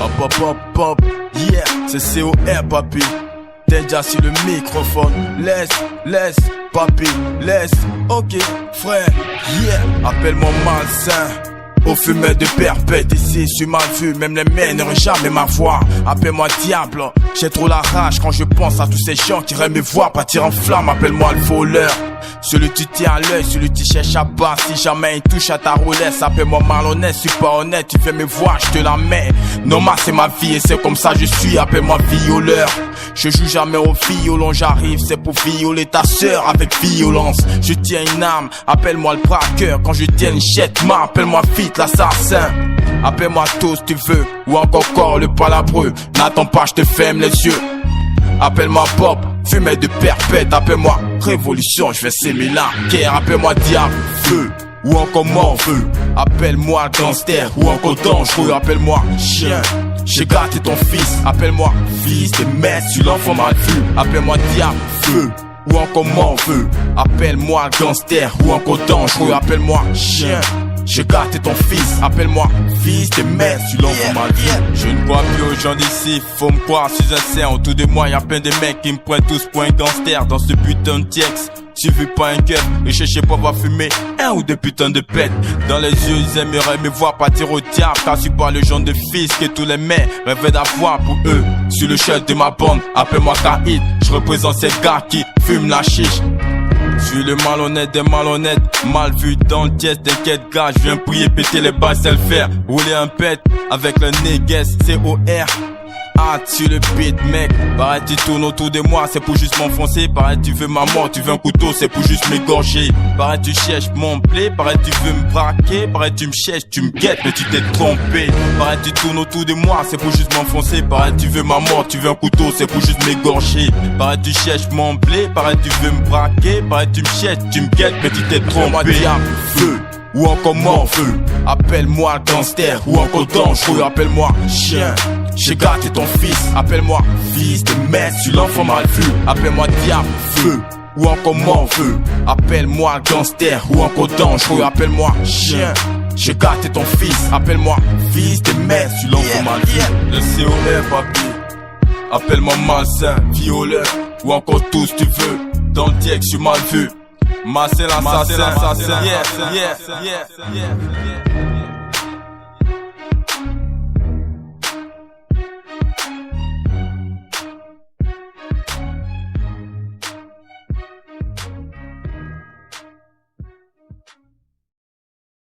Hop hop hop hop, yeah, c'est COR papi. T'es déjà sur le microphone. Laisse, papi, laisse. Ok, frère, yeah. Appelle-moi malsain. Au fumeur de perpète, ici je suis mal vu, même les mains n'auraient jamais ma voix. Appelle-moi diable, j'ai trop la rage quand je pense à tous ces gens qui aimeraient me voir partir en flamme. Appelle-moi le voleur, celui tu tiens à l'œil, celui tu cherches à bas. Si jamais il touche à ta roulette, appelle-moi malhonnête, je suis pas honnête, tu fais me voir, je te la mets. Normal c'est ma vie et c'est comme ça je suis, appelle-moi violeur. Je joue jamais au violon, j'arrive, c'est pour violer ta sœur avec violence. Je tiens une arme, appelle-moi le braqueur. Quand je tiens une chette, appelle-moi vite l'assassin. Appelle-moi tout si tu veux, ou encore le palabreux. N'attends pas, je te ferme les yeux. Appelle-moi Bob, fumeur de perpète. Appelle-moi révolution, je vais s'aimer la guerre. Appelle-moi diable, feu, ou encore mort feu. Appelle-moi gangster, ou encore dangereux. Appelle-moi chien, j'ai gâté ton fils. Appelle-moi fils de merde, tu l'enfant mal vu. Appelle-moi diable, feu, ou encore mort feu. Appelle-moi gangster, ou encore dangereux. Appelle-moi chien, j'ai gâté ton fils. Appelle-moi fils de merde, tu l'enfant mal vu. Je ne crois plus aux gens d'ici, faut me croire, je suis sincère. Autour de moi y'a plein de mecs qui me prennent tous pour un gangster. Dans ce putain de texte, tu veux pas un cœur, et cherchez pas à fumer un ou deux putains de pètes. Dans les yeux ils aimeraient me voir partir au diable, car je suis pas le genre de fils que tous les mères rêvaient d'avoir pour eux. Sur le chef de ma bande, appelle-moi Kaïd, je représente ces gars qui fument la chiche. Je suis le malhonnête des malhonnêtes, mal vu dans le dièse, t'inquiète gars, je viens prier, péter les balles, c'est le faire. Rouler un pet avec le négues, COR. Sur le beat mec, pareil tu tournes autour de moi, c'est pour juste m'enfoncer. Pareil tu veux ma mort, tu veux un couteau, c'est pour juste m'égorger. Pareil tu cherches mon blé, pareil tu veux me braquer. Pareil tu me cherches, tu me guettes, mais tu t'es trompé. Pareil tu tournes autour de moi, c'est pour juste m'enfoncer. Pareil tu veux ma mort, tu veux un couteau, c'est pour juste m'égorger. Pareil tu cherches mon blé, pareil tu veux me braquer. Pareil tu me cherches, tu me guettes, mais tu t'es trompé. Feu, ou encore mort feu. Appelle-moi gangster, ou encore dangereux. Appelle-moi chien, j'ai gâté ton fils. Appelle-moi fils de merde, tu l'enfant mal vu. Appelle-moi diable, feu, ou encore mort feu. Appelle-moi gangster, ou encore dangereux. Appelle-moi chien, j'ai gâté ton fils. Appelle-moi fils de merde, tu l'enfant mal vu. Le COR papi, appelle-moi malsain, violeur, ou encore tout ce tu veux. Dans le dièque, je suis mal vu. Marcel l'assassin, yeah.